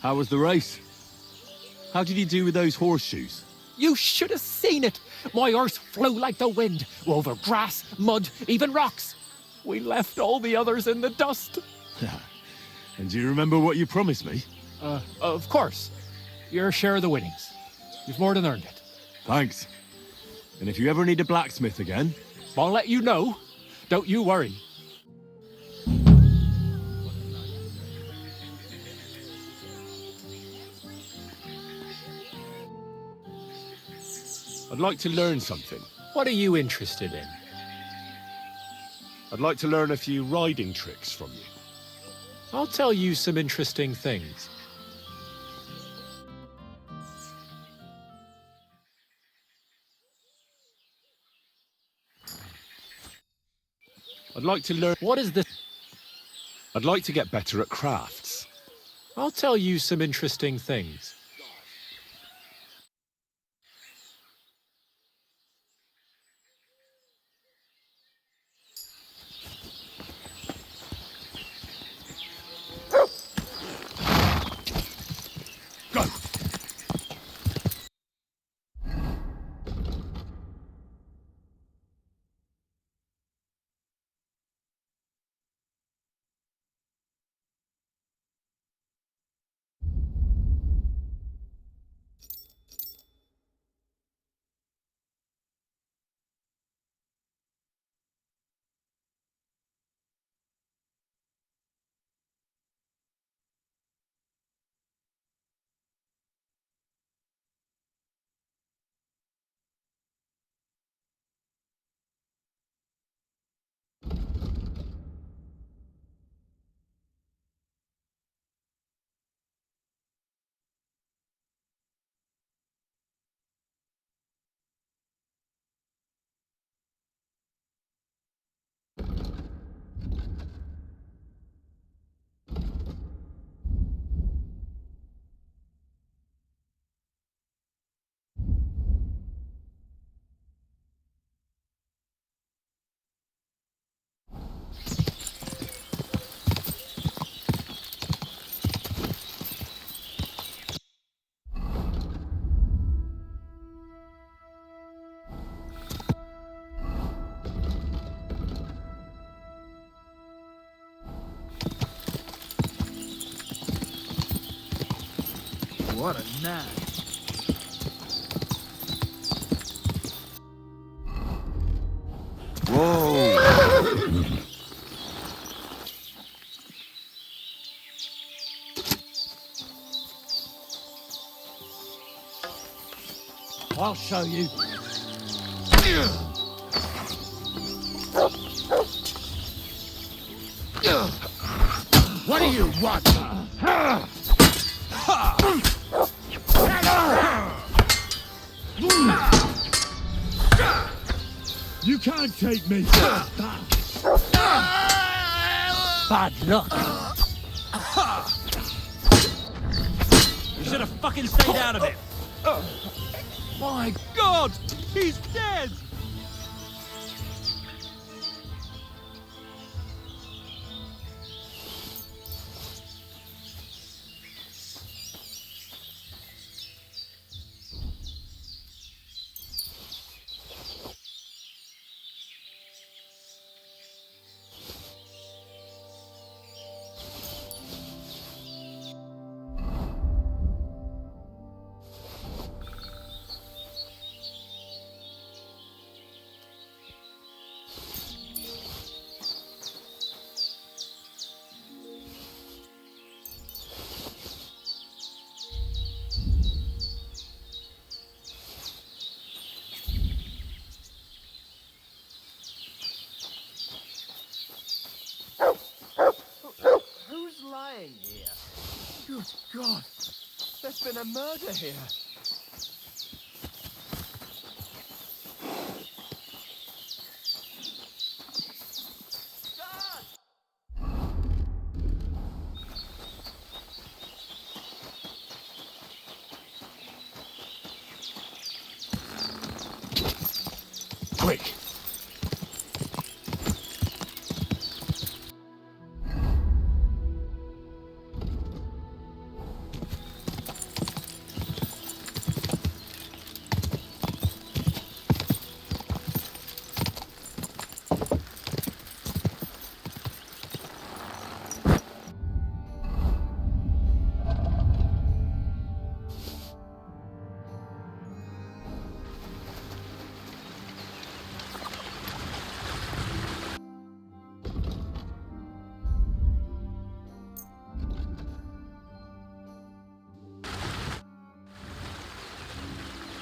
How was the race? How did you do with those horseshoes? You should have seen it. My horse flew like the wind, over grass, mud, even rocks. We left all the others in the dust. And do you remember what you promised me? Of course. Your share of the winnings. You've more than earned it. Thanks. And if you ever need a blacksmith again... I'll let you know. Don't you worry. I'd like to learn something. What are you interested in? I'd like to learn a few riding tricks from you. I'll tell you some interesting things. I'd like to learn... What is this? I'd like to get better at crafts. I'll tell you some interesting things. Go! What a nag. Whoa! I'll show you. What do you want? You can't take me! Bad luck. You should have fucking stayed out of it. My God, he's dead. Lying here. Good God, there's been a murder here. Quick!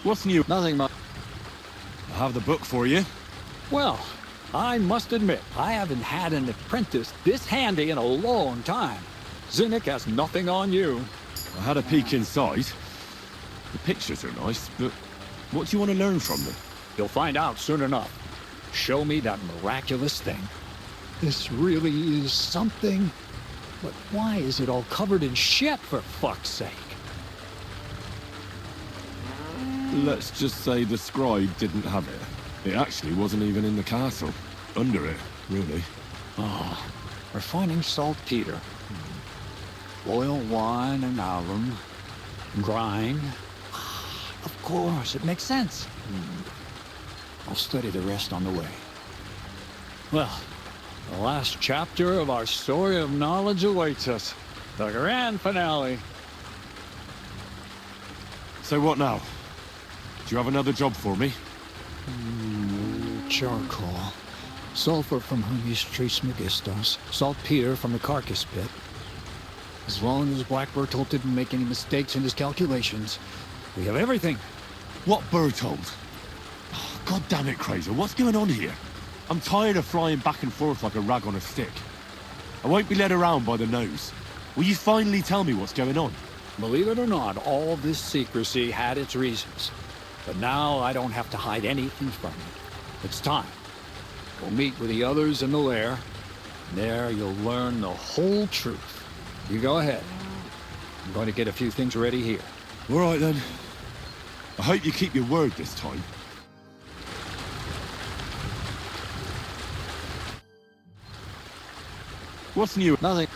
What's new? Nothing much. I have the book for you. Well, I must admit, I haven't had an apprentice this handy in a long time. Zinnik has nothing on you. I had a peek inside. The pictures are nice, but what do you want to learn from them? You'll find out soon enough. Show me that miraculous thing. This really is something. But why is it all covered in shit, for fuck's sake? Let's just say the scribe didn't have it. It actually wasn't even in the castle. Under it, really. Oh, refining saltpeter. Boil wine and alum. Grind. Of course, it makes sense. I'll study the rest on the way. Well, the last chapter of our story of knowledge awaits us. The grand finale. So what now? Do you have another job for me? Charcoal. Sulfur from Hermes Trismegistos. Saltpeter from the carcass pit. As long as Black Bertolt didn't make any mistakes in his calculations, we have everything. What Bertold? Oh, God damn it, Kraser, what's going on here? I'm tired of flying back and forth like a rag on a stick. I won't be led around by the nose. Will you finally tell me what's going on? Believe it or not, all this secrecy had its reasons. But now I don't have to hide anything from you. It's time. We'll meet with the others in the lair. There you'll learn the whole truth. You go ahead. I'm going to get a few things ready here. All right, then. I hope you keep your word this time. What's new? Nothing.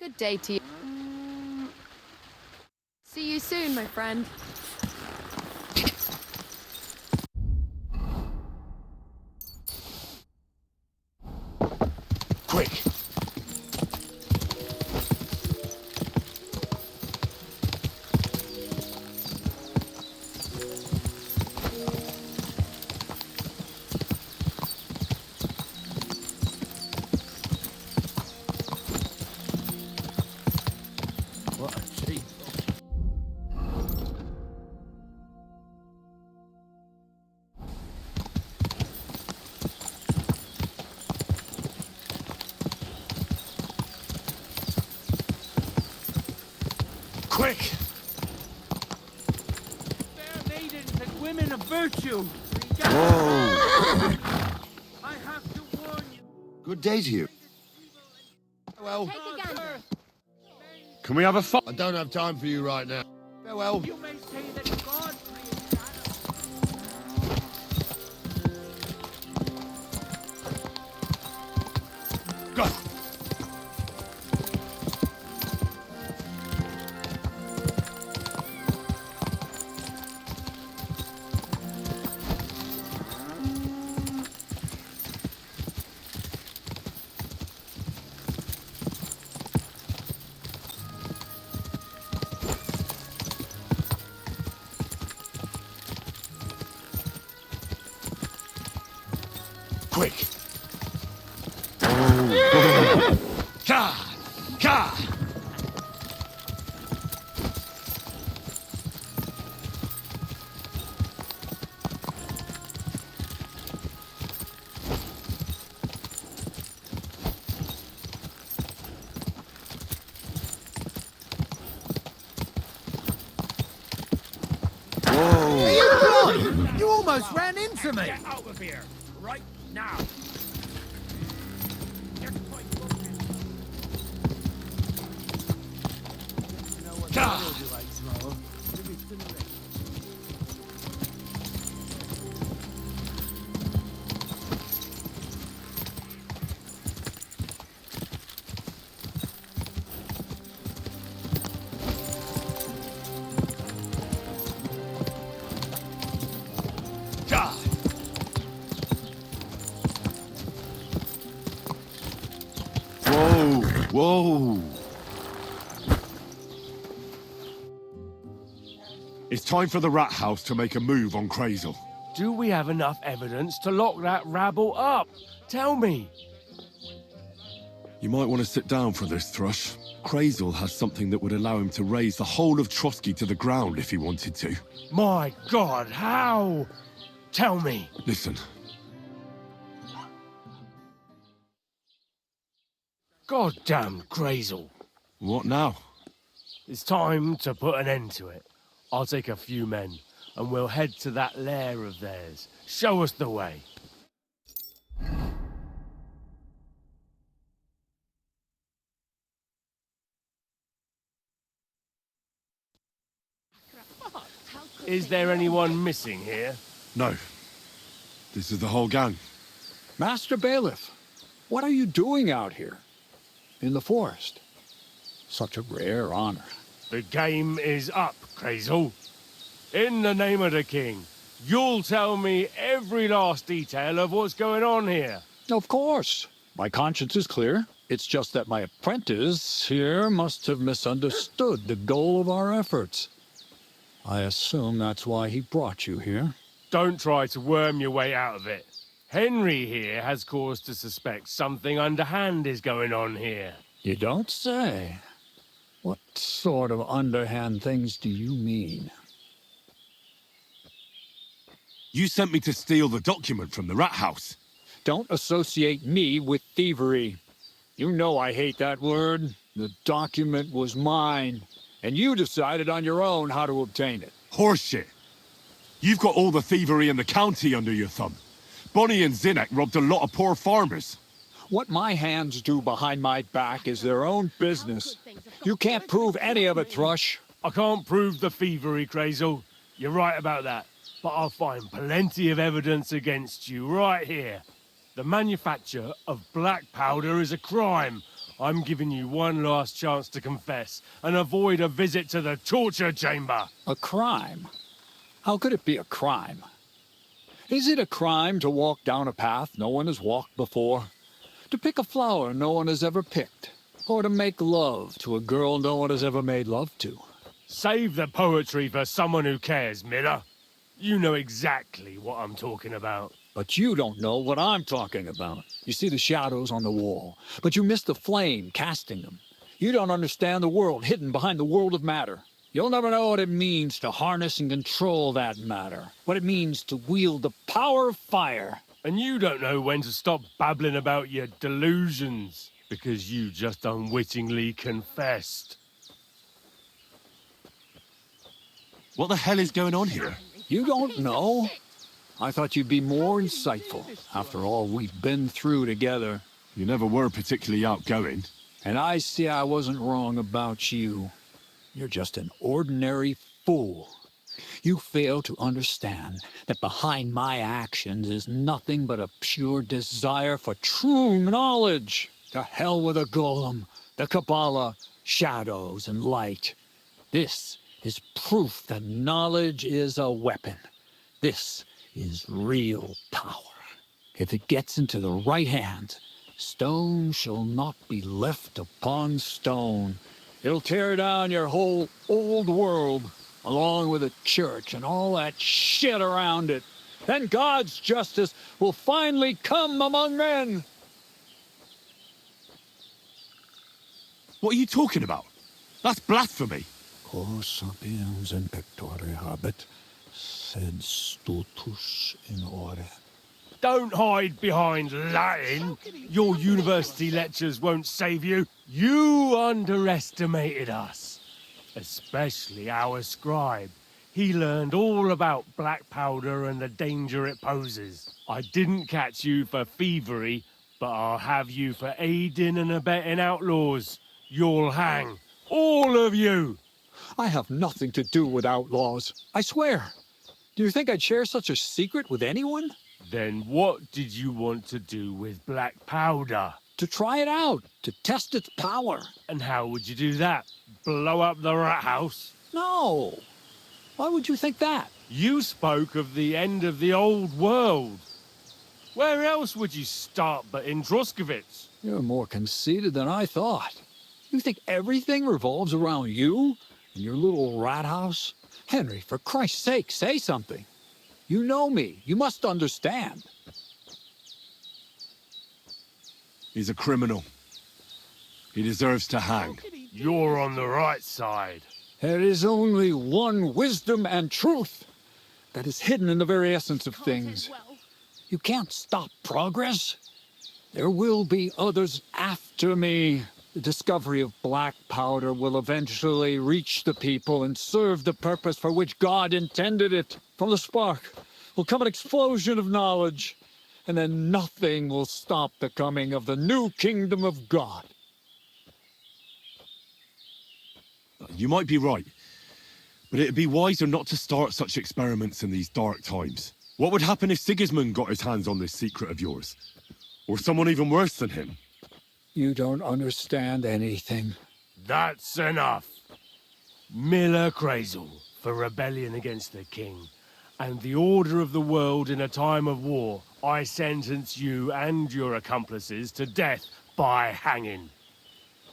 Good day to you. See you soon, my friend. Quick! What a treat. Quick! women of virtue. Whoa! I have to warn you. Good day to you. Well, Take a gander. Can we have a fight? I don't have time for you right now. Farewell. You may say that God created Adam. Go! Quick! God! God! Whoa! You almost ran into me. Get out of here, right now. You're quite broken. God! God! Whoa! Whoa! It's time for the rat house to make a move on Crazel. Do we have enough evidence to lock that rabble up? Tell me. You might want to sit down for this, Thrush. Crazel has something that would allow him to raise the whole of Trotsky to the ground if he wanted to. My God, how? Tell me. Listen, Goddamn Crazel. what now? It's time to put an end to it. I'll take a few men, and we'll head to that lair of theirs. Show us the way. Is there anyone missing here? No. This is the whole gang. Master Bailiff, what are you doing out here? In the forest? Such a rare honor. The game is up, Crazel. In the name of the king, you'll tell me every last detail of what's going on here. Of course. My conscience is clear. It's just that my apprentice here must have misunderstood the goal of our efforts. I assume that's why he brought you here. Don't try to worm your way out of it. Henry here has cause to suspect something underhand is going on here. You don't say. What sort of underhand things do you mean? You sent me to steal the document from the rat house. Don't associate me with thievery. You know I hate that word. The document was mine, and you decided on your own how to obtain it. Horseshit. You've got all the thievery in the county under your thumb. Bonnie and Zinnek robbed a lot of poor farmers. What my hands do behind my back is their own business. You can't prove any of it, Thrush. I can't prove the thievery, Crazel. You're right about that. But I'll find plenty of evidence against you right here. The manufacture of black powder is a crime. I'm giving you one last chance to confess and avoid a visit to the torture chamber. A crime? How could it be a crime? Is it a crime to walk down a path no one has walked before? To pick a flower no one has ever picked? Or to make love to a girl no one has ever made love to? Save the poetry for someone who cares, Miller. You know exactly what I'm talking about. But you don't know what I'm talking about. You see the shadows on the wall, but you miss the flame casting them. You don't understand the world hidden behind the world of matter. You'll never know what it means to harness and control that matter. What it means to wield the power of fire. And you don't know when to stop babbling about your delusions, because you just unwittingly confessed. What the hell is going on here? You don't know? I thought you'd be more insightful after all we've been through together. You never were particularly outgoing. And I see I wasn't wrong about you. You're just an ordinary fool. You fail to understand that behind my actions is nothing but a pure desire for true knowledge. To hell with a golem, the Kabbalah, shadows, and light. This is proof that knowledge is a weapon. This is real power. If it gets into the right hands, stone shall not be left upon stone. It'll tear down your whole old world, along with the church and all that shit around it. Then God's justice will finally come among men. What are you talking about? That's blasphemy. Quo sapiens in pectore habet, sed stultus in ore. Don't hide behind Latin. Your university lectures won't save you. You underestimated us. Especially our scribe. He learned all about black powder and the danger it poses. I didn't catch you for thievery, but I'll have you for aiding and abetting outlaws. You'll hang. All of you! I have nothing to do with outlaws. I swear. Do you think I'd share such a secret with anyone? Then what did you want to do with black powder? To try it out, to test its power. And how would you do that? Blow up the rat house? No. Why would you think that? You spoke of the end of the old world. Where else would you start but in Droskowitz? You're more conceited than I thought. You think everything revolves around you and your little rat house? Henry, for Christ's sake, say something. You know me. You must understand. He's a criminal. He deserves to hang. You're on the right side. There is only one wisdom and truth that is hidden in the very essence of things. You can't stop progress. There will be others after me. The discovery of black powder will eventually reach the people and serve the purpose for which God intended it. From the spark will come an explosion of knowledge, and then nothing will stop the coming of the new kingdom of God. You might be right, but it'd be wiser not to start such experiments in these dark times. What would happen if Sigismund got his hands on this secret of yours? Or someone even worse than him? You don't understand anything. That's enough. Miller Crazel for rebellion against the king and the order of the world in a time of war. I sentence you and your accomplices to death by hanging.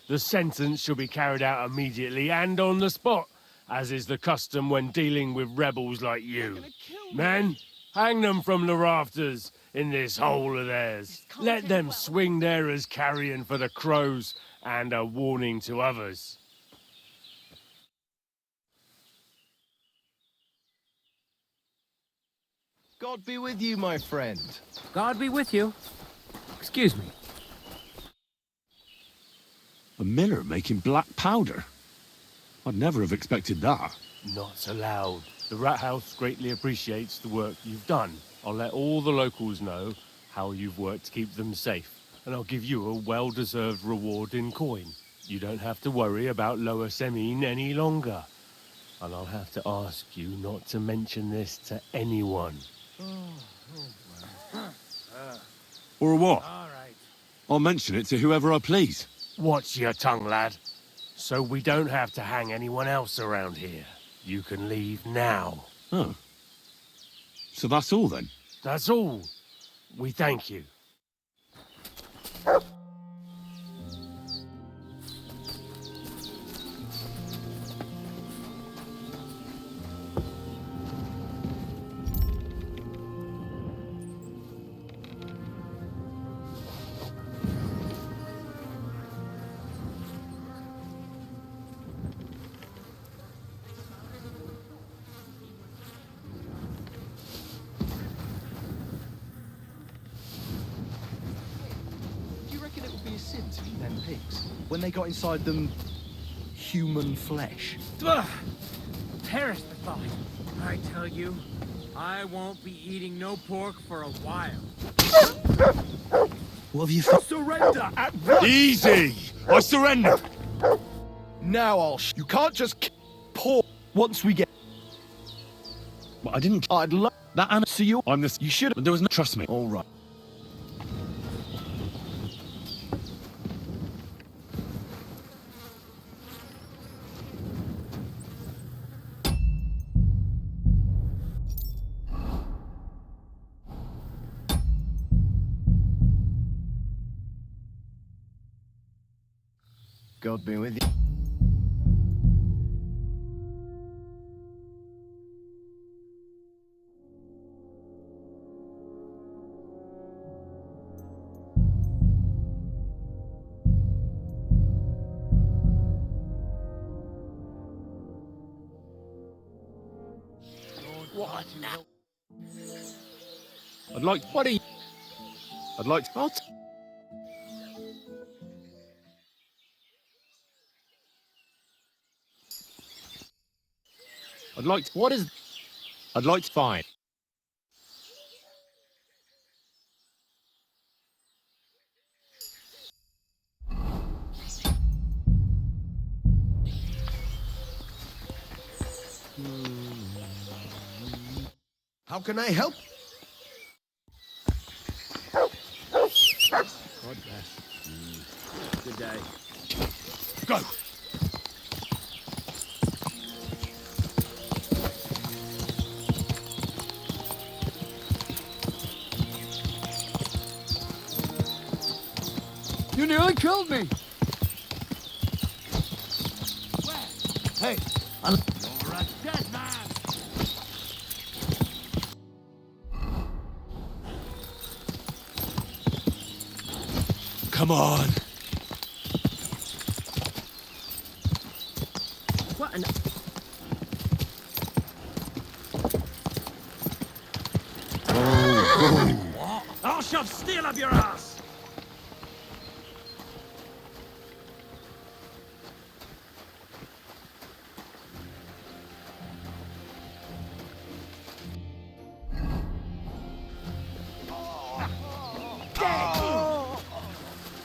The sentence shall be carried out immediately and on the spot, as is the custom when dealing with rebels like you. Men, hang them from the rafters in this hole of theirs. Let them swing there as carrion for the crows and a warning to others. God be with you, my friend. God be with you. Excuse me. A miller making black powder? I'd never have expected that. Not so loud. The Rat House greatly appreciates the work you've done. I'll let all the locals know how you've worked to keep them safe, and I'll give you a well-deserved reward in coin. You don't have to worry about Lower Semine any longer. And I'll have to ask you not to mention this to anyone. Or what? All right. I'll mention it to whoever I please. Watch your tongue, lad. So we don't have to hang anyone else around here. You can leave now. Oh. So that's all then? That's all. We thank you. Do you reckon it would be a sin to eat them pigs when they got inside them human flesh? Ugh. Perish the thought, I tell you. I won't be eating no pork for a while. What have you found? Surrender at once! Easy! I surrender! Now you can't just pour once we get. But I didn't. I'd love that and see you. I'm this. You should. There was no. Trust me. All right. God be with you. What now? I'd like. What are you? I'd like. What? I'd like. What is? I'd like to find. How can I help? God bless. Good day. Go! You nearly killed me. Hey, You're a dead man! Come on! What an... I'll shove steel up your ass!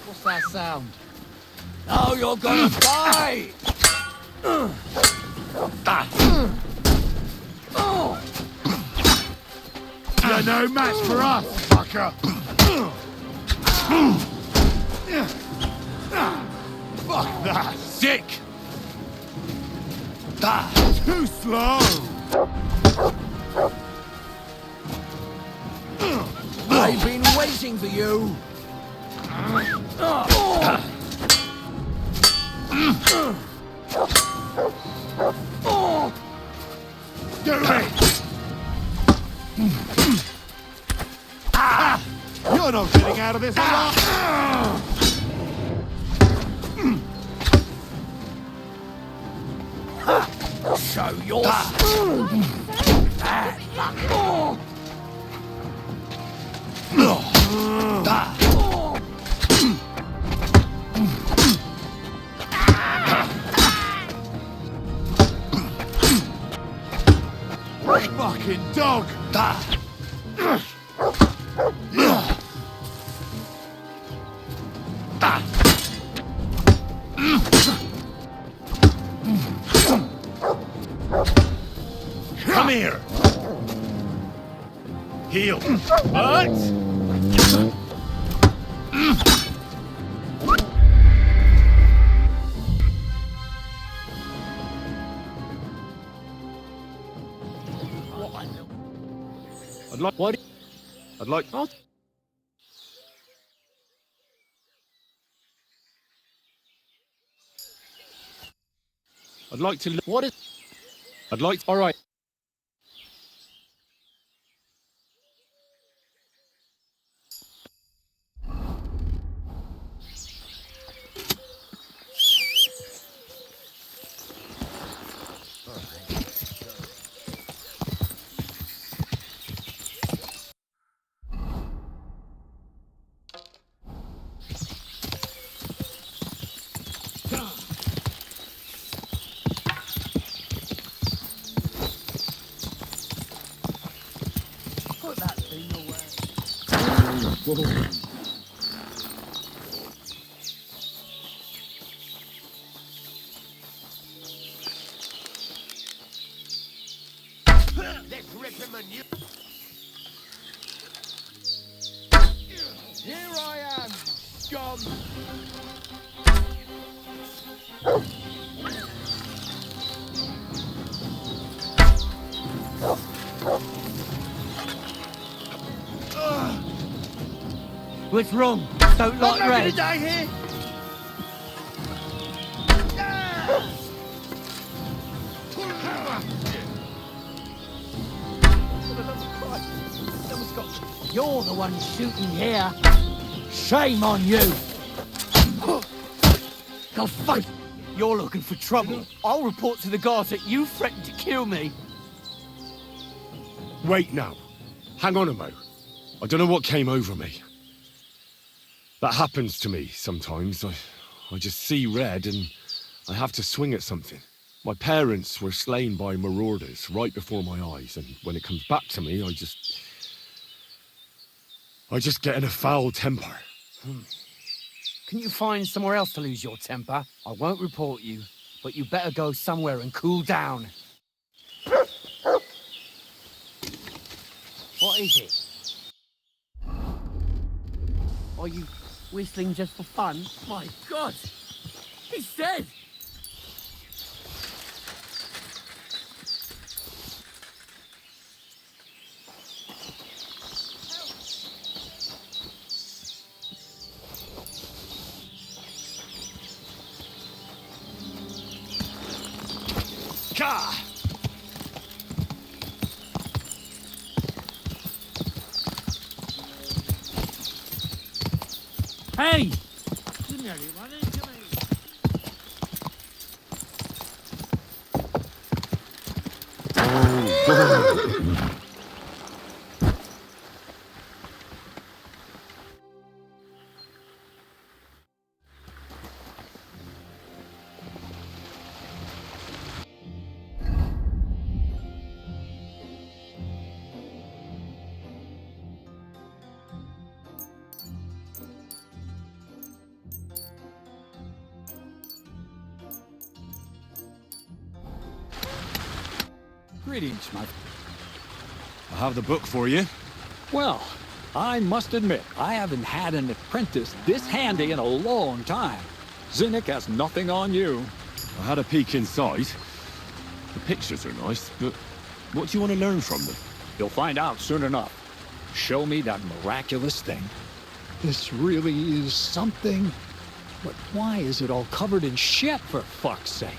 What's that sound? Now you're gonna die! You're no match for us, fucker! Fuck that! Sick! Too slow! I've been waiting for you. Do it! You're not getting out of this alive! Show your. Fucking dog! Come here! Heal! What? I'd like. What? I'd like. What? I'd like to. What is? I'd like. All right. Let's rip him a new... Here I am, scum! What's wrong? Don't like I'm not red? gonna die here! You're the one shooting here. Shame on you. Go fuck. You're looking for trouble. I'll report to the guards that you threatened to kill me. Wait now. Hang on a mo. I don't know what came over me. That happens to me sometimes. I just see red and I have to swing at something. My parents were slain by marauders right before my eyes, and when it comes back to me, I just get in a foul temper. Can you find somewhere else to lose your temper? I won't report you, but you better go somewhere and cool down. What is it? Are you whistling just for fun? My God! He's dead! Ka! Hey! You nearly run into me. Greetings, my... I have the book for you. Well, I must admit, I haven't had an apprentice this handy in a long time. Zinnik has nothing on you. I had a peek inside. The pictures are nice, but what do you want to learn from them? You'll find out soon enough. Show me that miraculous thing. This really is something. But why is it all covered in shit, for fuck's sake?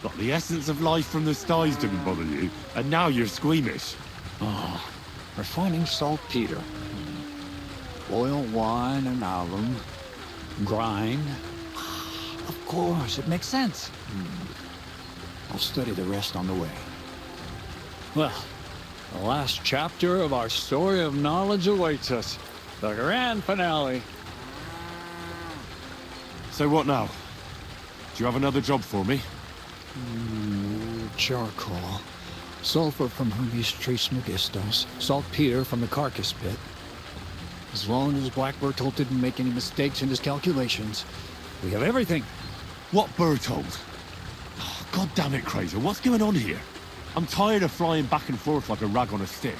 Got the essence of life from the skies didn't bother you, and now you're squeamish. Oh, refining saltpeter. Boil wine and alum. Grind. Of course, it makes sense. I'll study the rest on the way. Well, the last chapter of our story of knowledge awaits us. The grand finale. So what now? Do you have another job for me? Charcoal. Sulfur from Hermes Trismegistos. Saltpeter from the carcass pit. As long as Black Bertolt didn't make any mistakes in his calculations, we have everything. What Bertold? Oh, God damn it, Crazer, what's going on here? I'm tired of flying back and forth like a rag on a stick.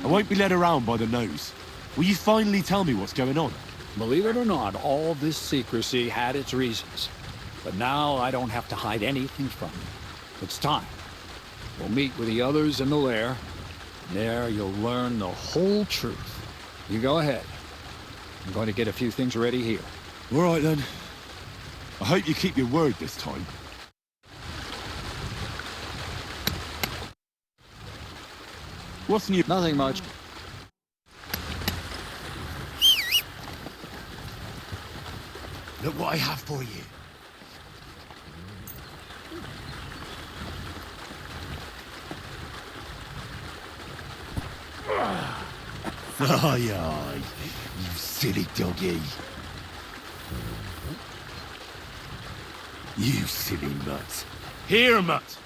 I won't be led around by the nose. Will you finally tell me what's going on? Believe it or not, all this secrecy had its reasons. But now I don't have to hide anything from you. It's time. We'll meet with the others in the lair. There you'll learn the whole truth. You go ahead. I'm going to get a few things ready here. All right, then. I hope you keep your word this time. What's new? Nothing much. Look what I have for you. Aye, aye, you silly doggy. You silly mutt. Here, mutt.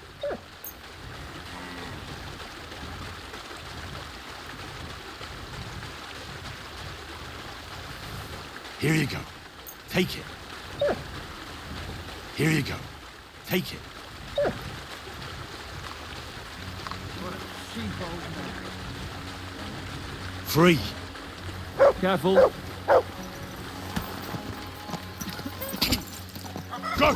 Here you go. Take it. Here you go. Take it. Free. Careful. Go!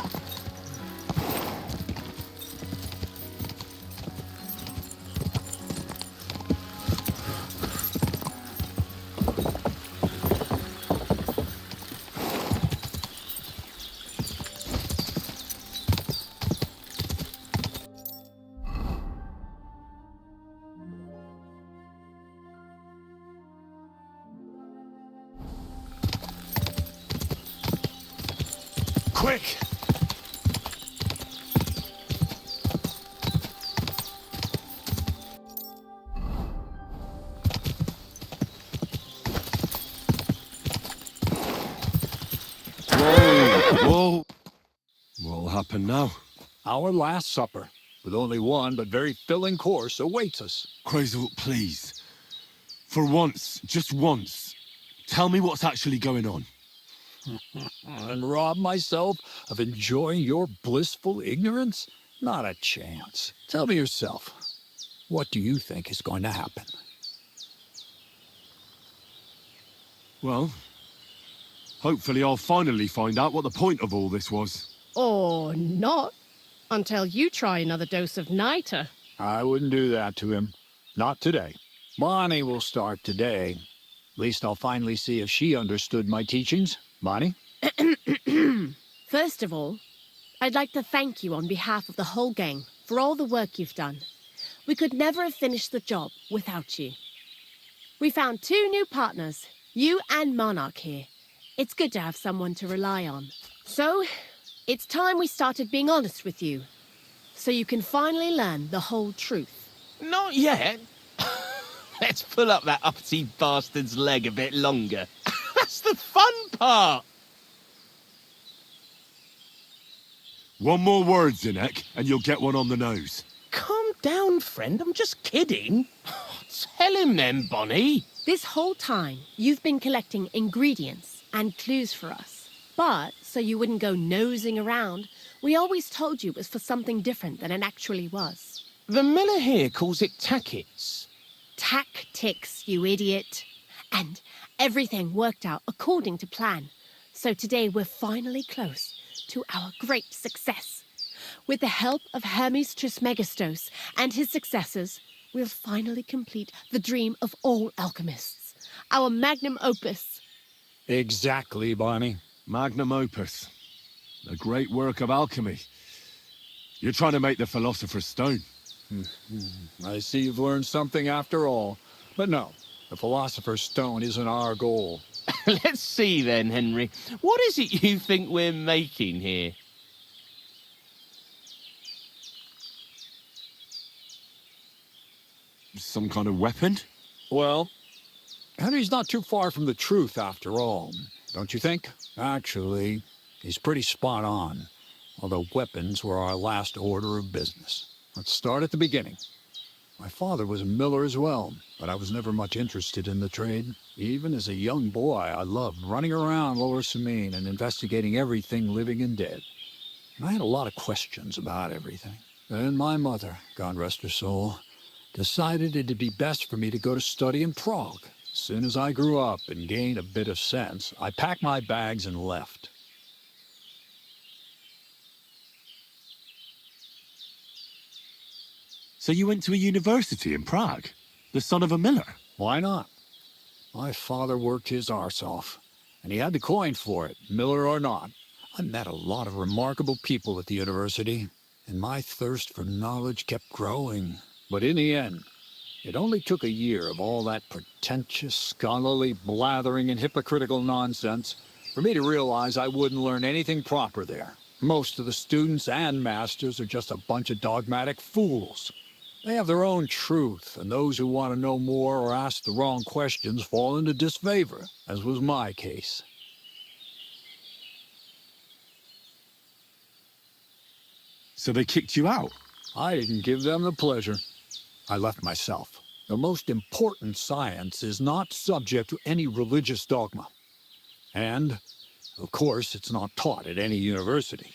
Quick! Whoa! What'll happen now? Our last supper, with only one but very filling course, awaits us. Crazel, please. For once, just once, tell me what's actually going on. And rob myself of enjoying your blissful ignorance? Not a chance. Tell me yourself, what do you think is going to happen? Well, hopefully I'll finally find out what the point of all this was. Or not, until you try another dose of niter. I wouldn't do that to him. Not today. Bonnie will start today. At least I'll finally see if she understood my teachings. Bonnie? First of all, I'd like to thank you on behalf of the whole gang for all the work you've done. We could never have finished the job without you. We found 2 new partners, you and Monarch here. It's good to have someone to rely on. So, it's time we started being honest with you, so you can finally learn the whole truth. Not yet. Let's pull up that uppity bastard's leg a bit longer. That's the fun part. One more word, Zinek, and you'll get one on the nose. Calm down, friend. I'm just kidding. Tell him then, Bonnie. This whole time, you've been collecting ingredients and clues for us. But, so you wouldn't go nosing around, we always told you it was for something different than it actually was. The miller here calls it tackets. Tactics, you idiot. And everything worked out according to plan. So today we're finally close to our great success. With the help of Hermes Trismegistos and his successors, we'll finally complete the dream of all alchemists. Our Magnum Opus. Exactly, Bonnie. Magnum Opus. A great work of alchemy. You're trying to make the Philosopher's Stone. I see you've learned something after all. But no, the Philosopher's Stone isn't our goal. Let's see then, Henry. What is it you think we're making here? Some kind of weapon? Well, Henry's not too far from the truth after all, don't you think? Actually, he's pretty spot on, although weapons were our last order of business. Let's start at the beginning. My father was a miller as well, but I was never much interested in the trade. Even as a young boy, I loved running around Lower Samine and investigating everything living and dead. And I had a lot of questions about everything. Then my mother, God rest her soul, decided it'd be best for me to go to study in Prague. As soon as I grew up and gained a bit of sense, I packed my bags and left. So you went to a university in Prague? The son of a miller? Why not? My father worked his arse off. and he had the coin for it, miller or not. I met a lot of remarkable people at the university, and my thirst for knowledge kept growing. But in the end, it only took a year of all that pretentious, scholarly blathering and hypocritical nonsense for me to realize I wouldn't learn anything proper there. Most of the students and masters are just a bunch of dogmatic fools. They have their own truth, and those who want to know more or ask the wrong questions fall into disfavor, as was my case. So they kicked you out? I didn't give them the pleasure. I left myself. The most important science is not subject to any religious dogma. And, of course, it's not taught at any university.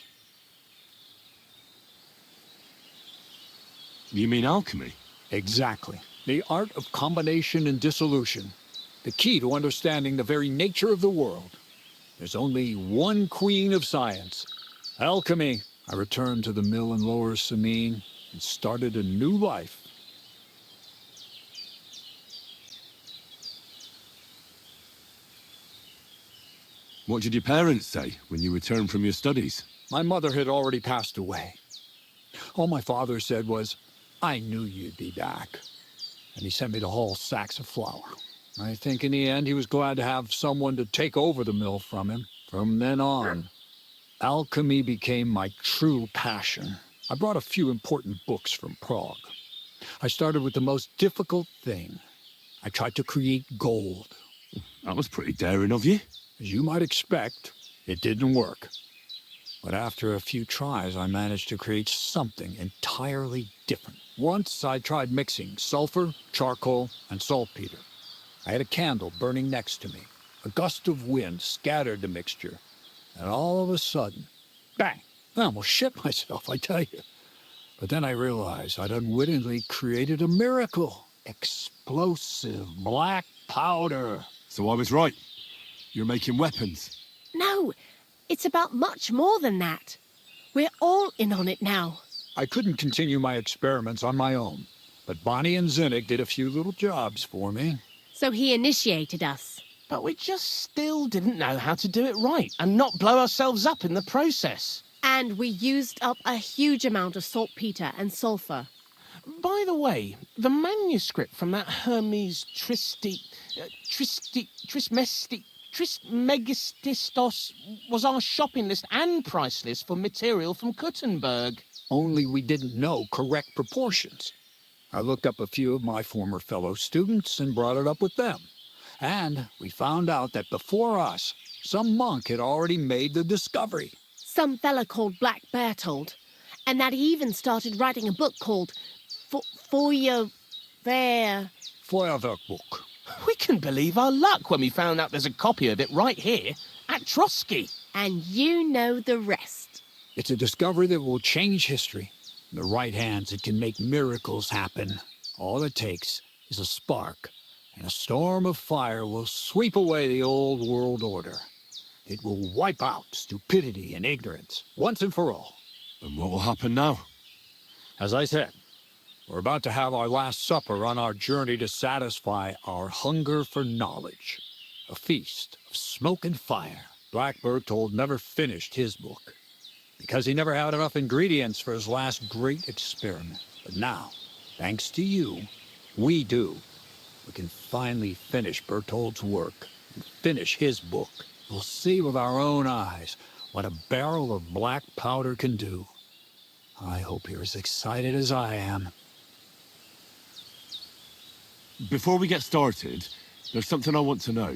You mean alchemy? Exactly. The art of combination and dissolution. The key to understanding the very nature of the world. There's only one queen of science. Alchemy. I returned to the mill in Lower Samine and started a new life. What did your parents say when you returned from your studies? My mother had already passed away. All my father said was, "I knew you'd be back." And he sent me to haul sacks of flour. I think in the end he was glad to have someone to take over the mill from him. From then on, alchemy became my true passion. I brought a few important books from Prague. I started with the most difficult thing. I tried to create gold. That was pretty daring of you. As you might expect, it didn't work. But after a few tries, I managed to create something entirely different. Once I tried mixing sulfur, charcoal, and saltpeter. I had a candle burning next to me. A gust of wind scattered the mixture. And all of a sudden, bang! I almost shit myself, I tell you. But then I realized I'd unwittingly created a miracle. Explosive black powder. So I was right. You're making weapons. No, it's about much more than that. We're all in on it now. I couldn't continue my experiments on my own, but Bonnie and Zinnik did a few little jobs for me. So he initiated us. But we just still didn't know how to do it right and not blow ourselves up in the process. And we used up a huge amount of saltpeter and sulfur. By the way, the manuscript from that Hermes Trismegistos was our shopping list and price list for material from Kuttenberg. Only we didn't know correct proportions. I looked up a few of my former fellow students and brought it up with them. And we found out that before us, some monk had already made the discovery. Some fella called Black Bertold. And that he even started writing a book called Feuerwerkbuch. We can believe our luck when we found out there's a copy of it right here at Trotsky. And you know the rest. It's a discovery that will change history. In the right hands, it can make miracles happen. All it takes is a spark, and a storm of fire will sweep away the old world order. It will wipe out stupidity and ignorance, once and for all. And what will happen now? As I said, we're about to have our last supper on our journey to satisfy our hunger for knowledge. A feast of smoke and fire. Black Bertold never finished his book, because he never had enough ingredients for his last great experiment. But now, thanks to you, we do. We can finally finish Bertold's work and finish his book. We'll see with our own eyes what a barrel of black powder can do. I hope you're as excited as I am. Before we get started, there's something I want to know.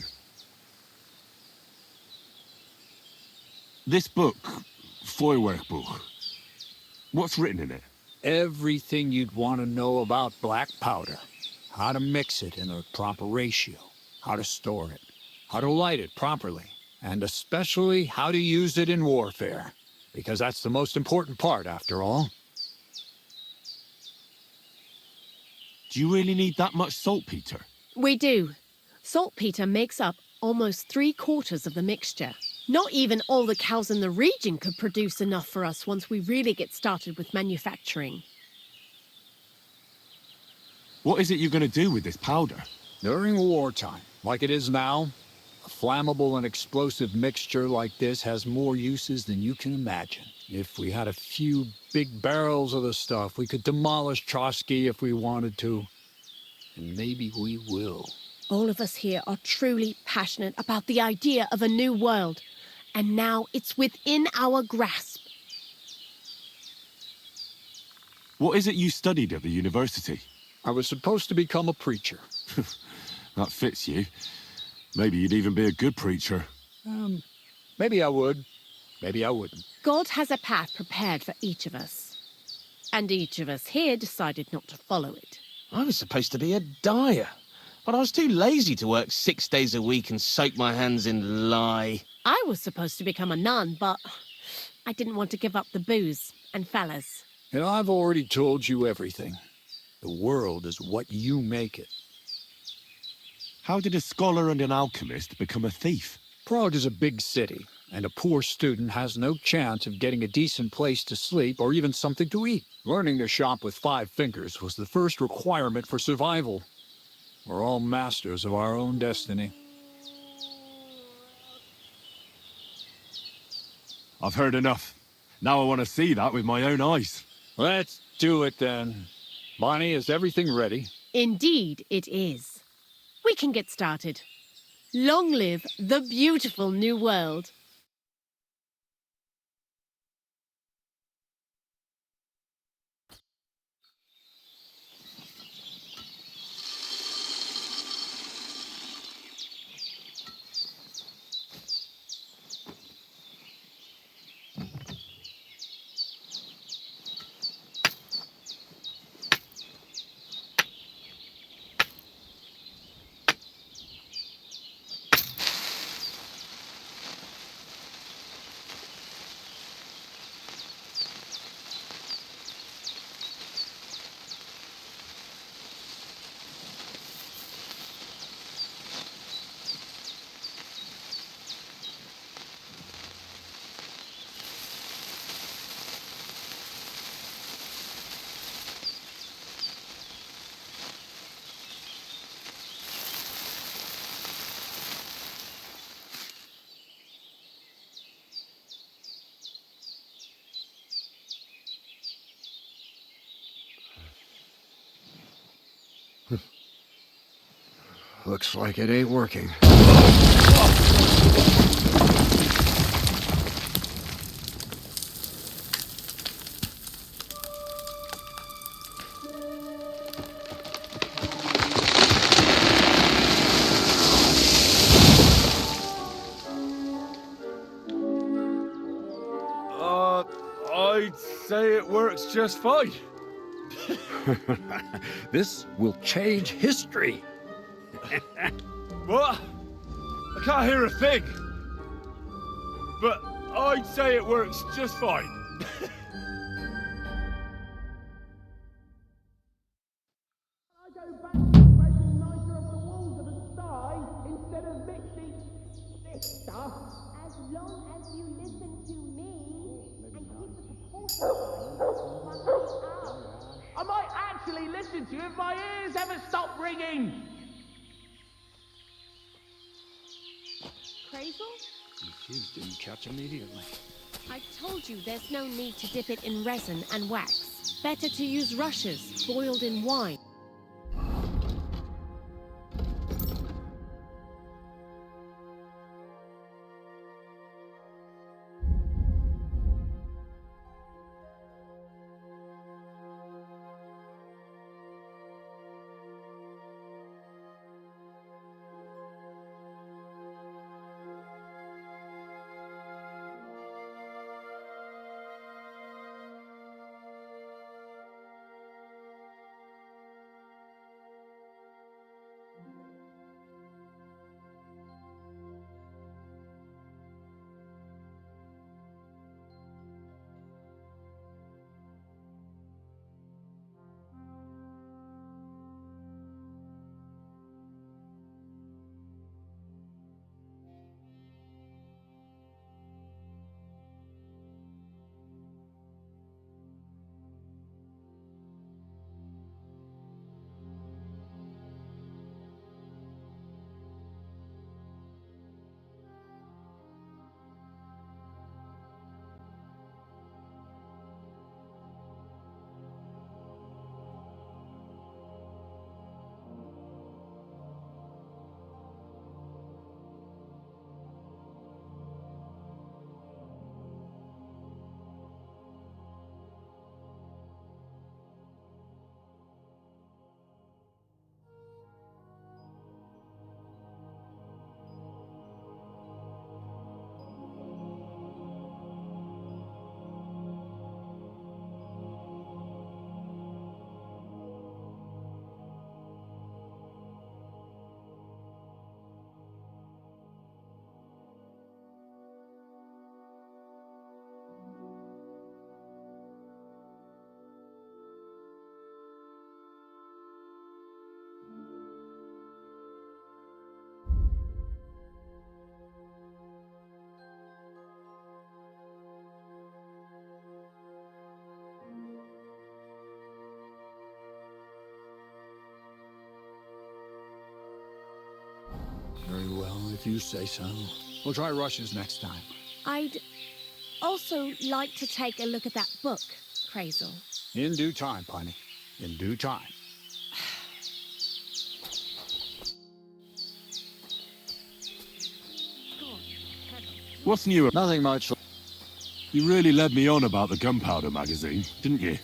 This book, Feuerwerkbuch, what's written in it? Everything you'd want to know about black powder. How to mix it in the proper ratio. How to store it. How to light it properly. And especially how to use it in warfare. Because that's the most important part, after all. Do you really need that much saltpeter? We do. Saltpeter makes up almost 3/4 of the mixture. Not even all the cows in the region could produce enough for us once we really get started with manufacturing. What is it you're going to do with this powder? During wartime, like it is now, a A flammable and explosive mixture like this has more uses than you can imagine. If we had a few big barrels of the stuff, we could demolish Trotsky if we wanted to. And maybe we will. All of us here are truly passionate about the idea of a new world. And now it's within our grasp. What is it you studied at the university? I was supposed to become a preacher. That fits you. Maybe you'd even be a good preacher. Maybe I would. Maybe I wouldn't. God has a path prepared for each of us. And each of us here decided not to follow it. I was supposed to be a dyer, but I was too lazy to work 6 days a week and soak my hands in lye. I was supposed to become a nun, but I didn't want to give up the booze and fellas. And I've already told you everything. The world is what you make it. How did a scholar and an alchemist become a thief? Prague is a big city, and a poor student has no chance of getting a decent place to sleep or even something to eat. Learning to shop with 5 fingers was the first requirement for survival. We're all masters of our own destiny. I've heard enough. Now I want to see that with my own eyes. Let's do it then. Bonnie, is everything ready? Indeed, it is. We can get started. Long live the beautiful new world. Looks like it ain't working. I'd say it works just fine. This will change history. What? I can't hear a thing. But I'd say it works just fine. As long as you listen to me and keep the proportion I might actually listen to you if my ears ever stop ringing. Crazel? The fuse didn't catch immediately. I told you there's no need to dip it in resin and wax. Better to use rushes boiled in wine. Very well, if you say so. We'll try rushes next time. I'd also like to take a look at that book, Crazel. In due time, Piney. In due time. What's new? Nothing much. You really led me on about the gunpowder magazine, didn't you?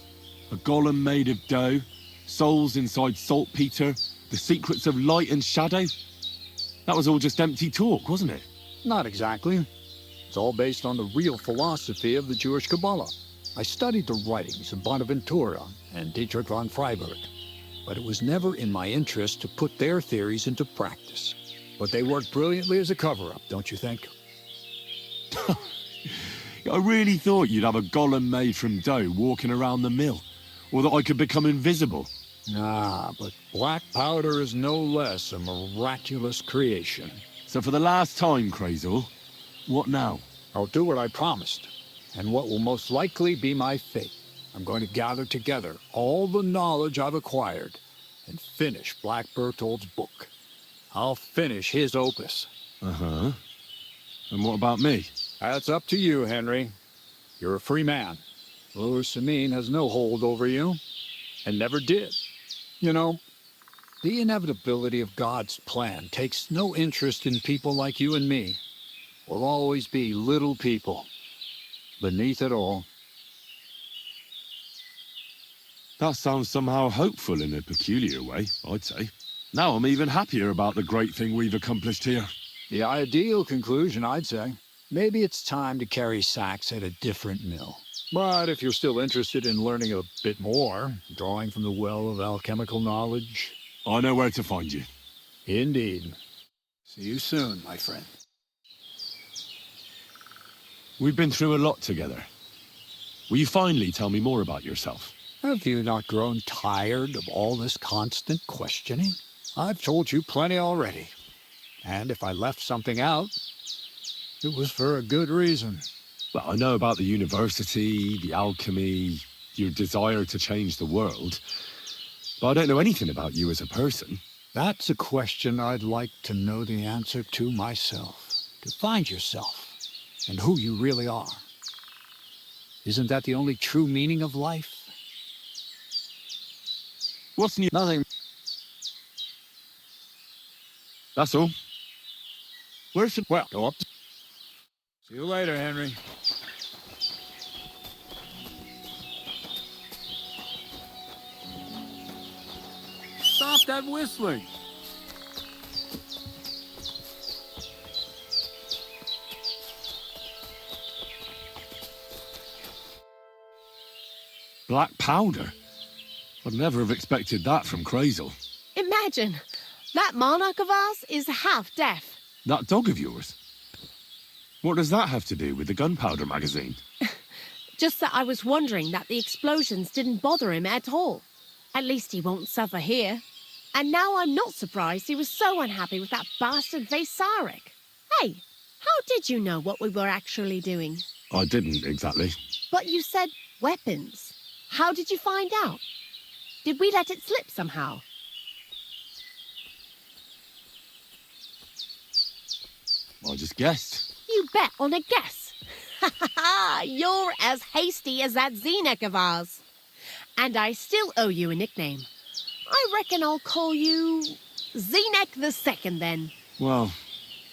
A golem made of dough, souls inside saltpeter, the secrets of light and shadow. That was all just empty talk, wasn't it? Not exactly. It's all based on the real philosophy of the Jewish Kabbalah. I studied the writings of Bonaventura and Dietrich von Freiberg, but it was never in my interest to put their theories into practice. But they worked brilliantly as a cover-up, don't you think? I really thought you'd have a golem made from dough walking around the mill, or that I could become invisible. Ah, but black powder is no less a miraculous creation. So for the last time, Crazel, what now? I'll do what I promised, and what will most likely be my fate. I'm going to gather together all the knowledge I've acquired and finish Black Berthold's book. I'll finish his opus. Uh-huh. And what about me? That's up to you, Henry. You're a free man. Lower Samine has no hold over you, and never did. You know, the inevitability of God's plan takes no interest in people like you and me. We'll always be little people, beneath it all. That sounds somehow hopeful in a peculiar way, I'd say. Now I'm even happier about the great thing we've accomplished here. The ideal conclusion, I'd say. Maybe it's time to carry sacks at a different mill. But if you're still interested in learning a bit more, drawing from the well of alchemical knowledge... I know where to find you. Indeed. See you soon, my friend. We've been through a lot together. Will you finally tell me more about yourself? Have you not grown tired of all this constant questioning? I've told you plenty already. And if I left something out, it was for a good reason. Well, I know about the university, the alchemy, your desire to change the world, but I don't know anything about you as a person. That's a question I'd like to know the answer to myself. To find yourself and who you really are. Isn't that the only true meaning of life? What's new? Nothing. That's all. Where's the... Well, go up. See you later, Henry. Stop that whistling! Black powder? I'd never have expected that from Crazel. Imagine, that monarch of ours is half deaf. That dog of yours? What does that have to do with the gunpowder magazine? Just that I was wondering that the explosions didn't bother him at all. At least he won't suffer here. And now I'm not surprised he was so unhappy with that bastard Vasaric. Hey, how did you know what we were actually doing? I didn't exactly. But you said weapons. How did you find out? Did we let it slip somehow? I just guessed. You bet on a guess. Ha ha ha! You're as hasty as that Zenek of ours. And I still owe you a nickname. I reckon I'll call you Zenek the Second then. Well,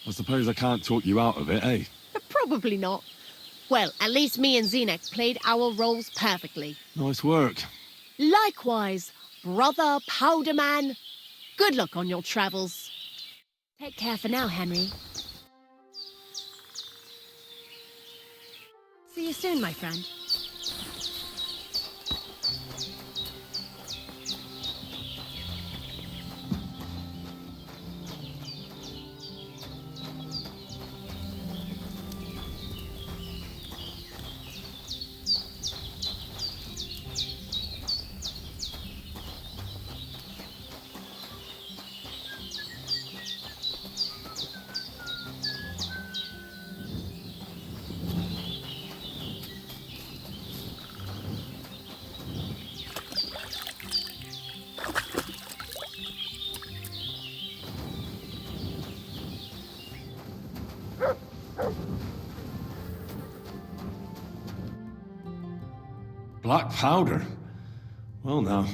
I suppose I can't talk you out of it, eh? Probably not. Well, at least me and Zenek played our roles perfectly. Nice work. Likewise, brother Powderman. Good luck on your travels. Take care for now, Henry. See you soon, my friend. Black powder? Well, now.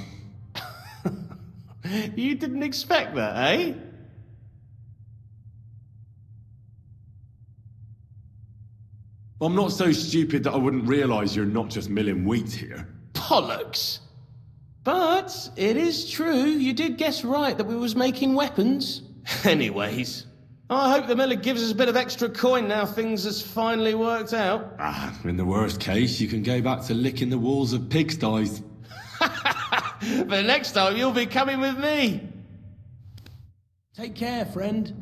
You didn't expect that, eh? I'm not so stupid that I wouldn't realise you're not just milling wheat here. Bollocks! But it is true, you did guess right that we was making weapons. Anyways, I hope the miller gives us a bit of extra coin now things has finally worked out. In the worst case, you can go back to licking the walls of pigsties. But next time you'll be coming with me. Take care, friend.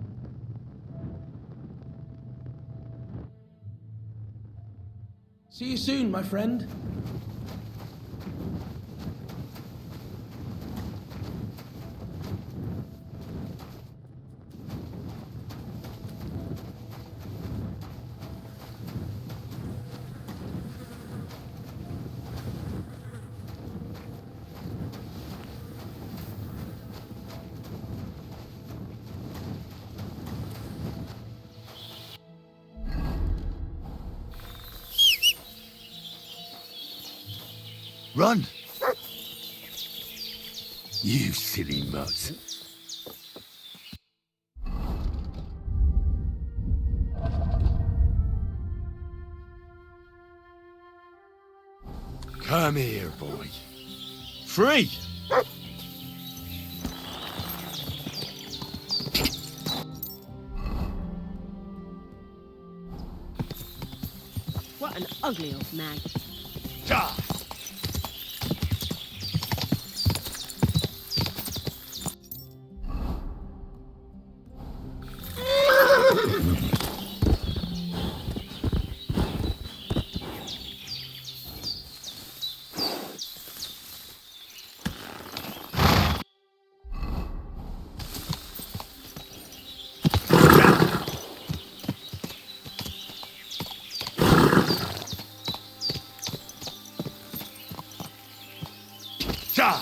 See you soon, my friend. Run! You silly mutt. Come here, boy. Free! What an ugly old mag. Ja! Ja!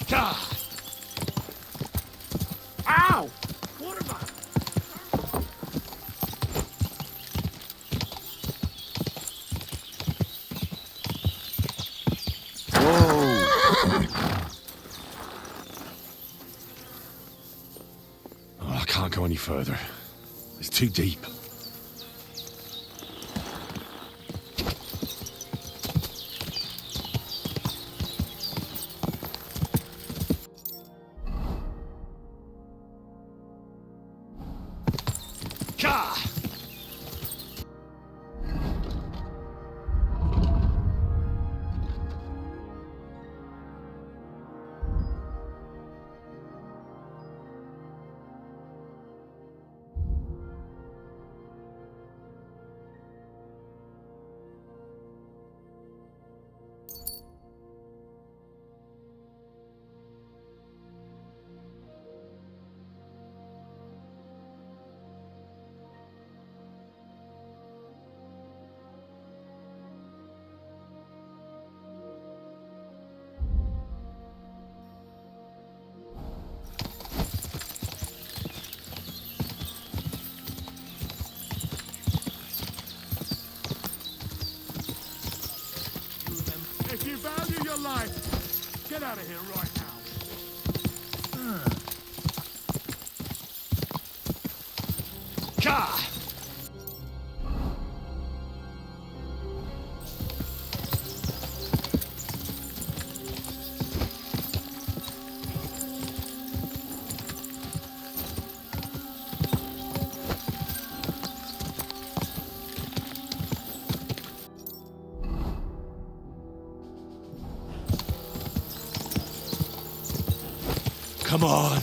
Ja! Ow! What am I? I can't go any further. It's too deep. Ka! If you value your life, get out of here right now. Ka! Come on.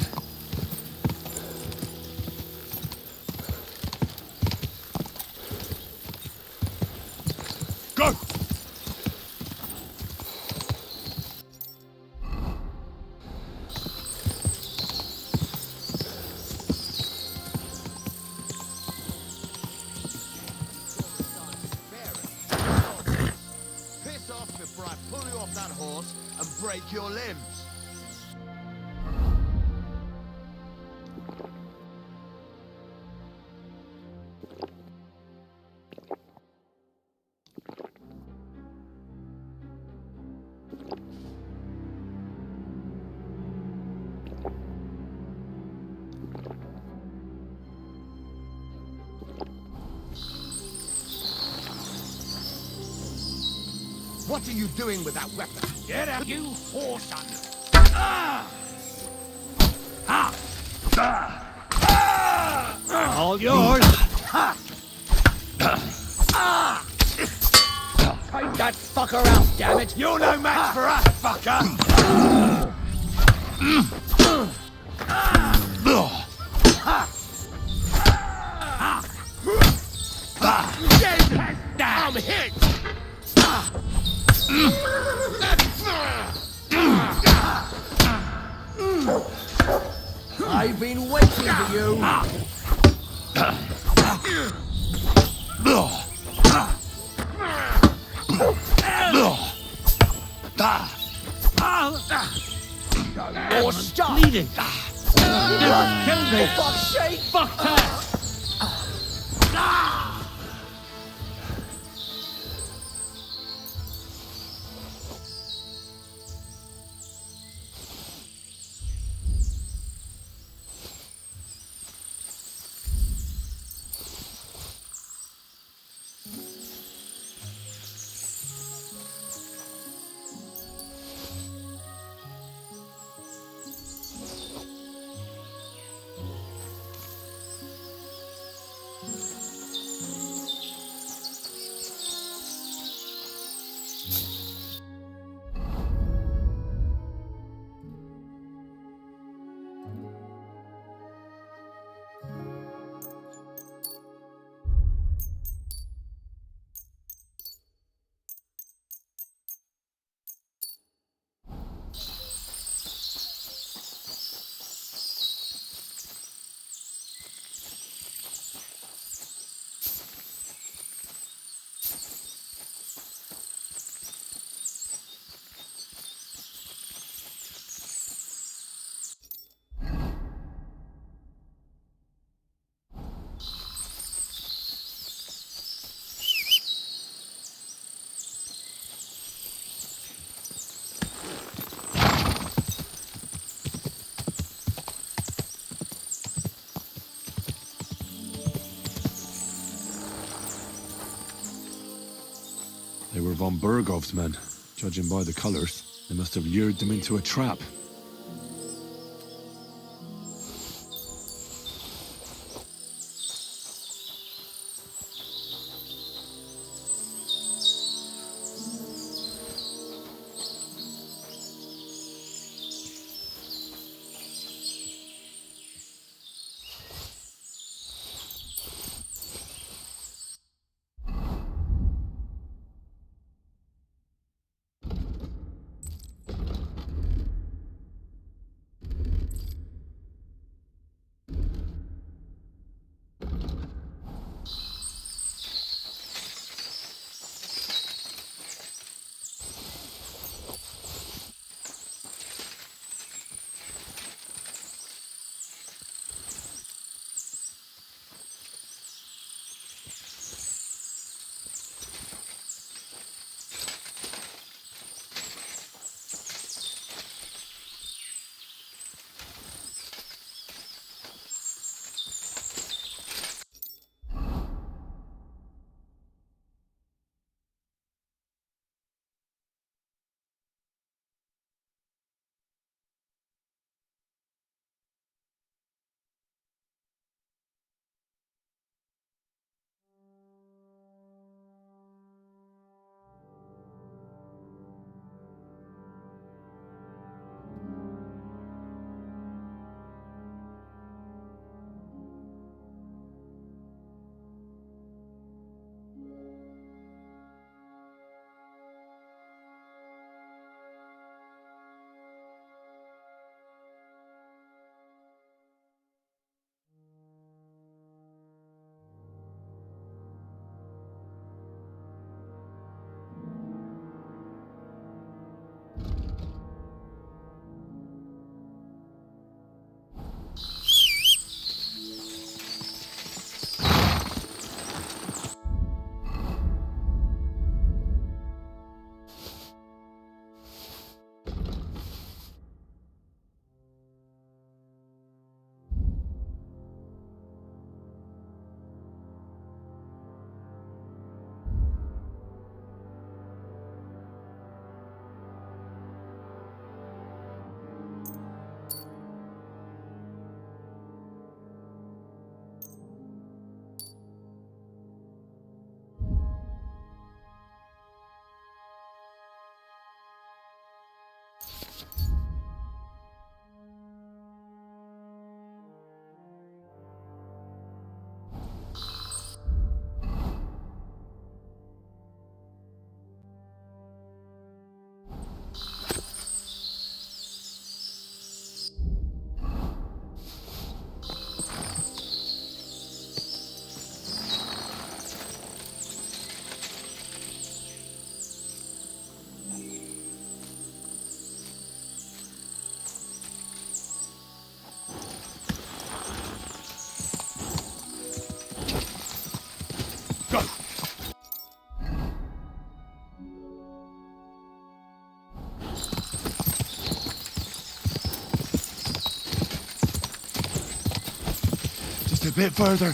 Go! Piss off before I pull you off that that horse and break your limbs. What are you doing with that weapon? Get out, you whoreson! All yours. Take that fucker out, damn it! You're no match for us, fucker! I'm hit! I've been waiting for you. Or stop. Bleeding. Kill me. For fuck's sake! Fuck that. They were von Bergov's men. Judging by the colors, they must have lured them into a trap. Just a bit further.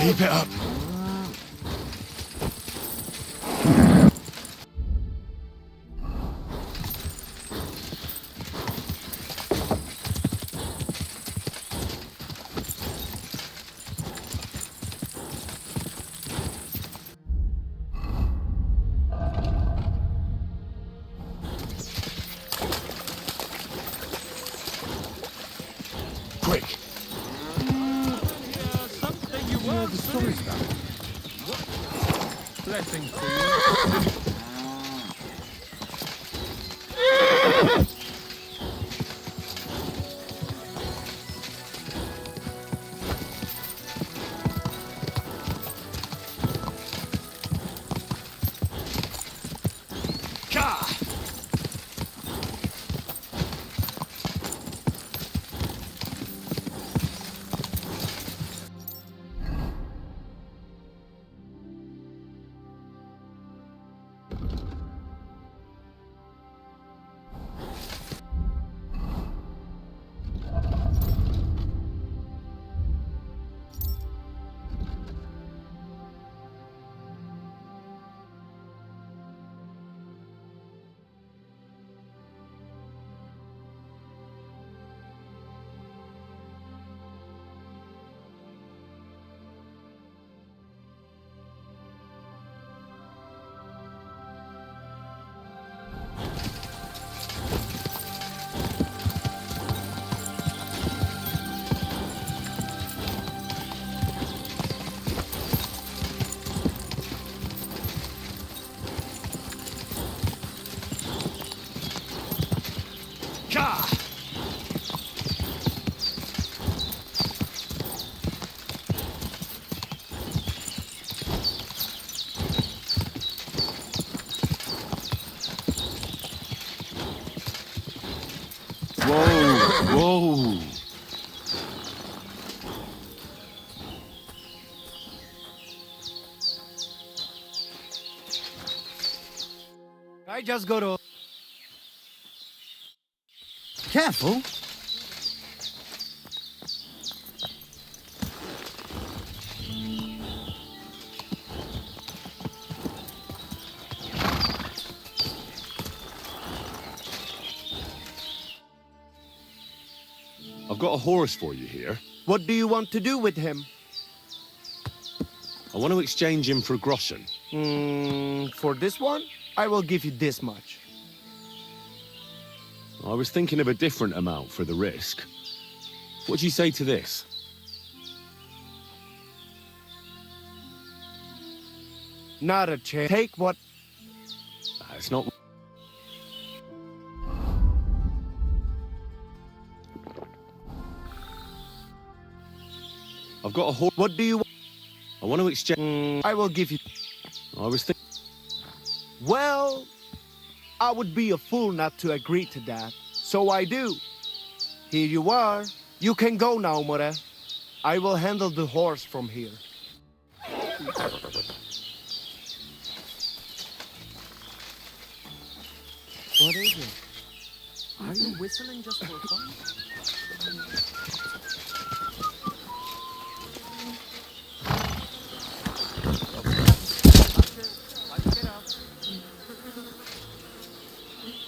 Keep it up. Quick. The story's about it. Blessings to you. Whoa. I just go to... Careful. I've got a horse for you here. What do you want to do with him? I want to exchange him for groschen. For this one, I will give you this much. I was thinking of a different amount for the risk. What do you say to this? Not a chance. Take what... It's not... I've got a horse... What do you want? I want to exchange... I will give you... I was thinking... Well, I would be a fool not to agree to that. So I do. Here you are. You can go now, More. I will handle the horse from here. What is it? Are you whistling just for fun?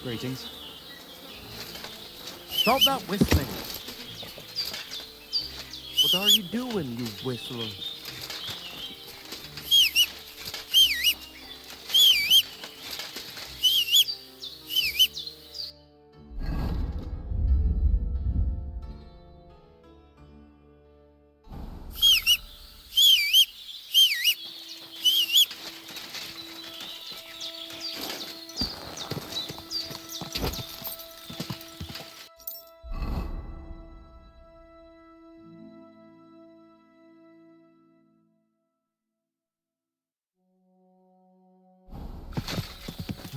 Greetings. Stop that whistling. What are you doing, you whistler?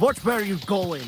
Watch where you're going.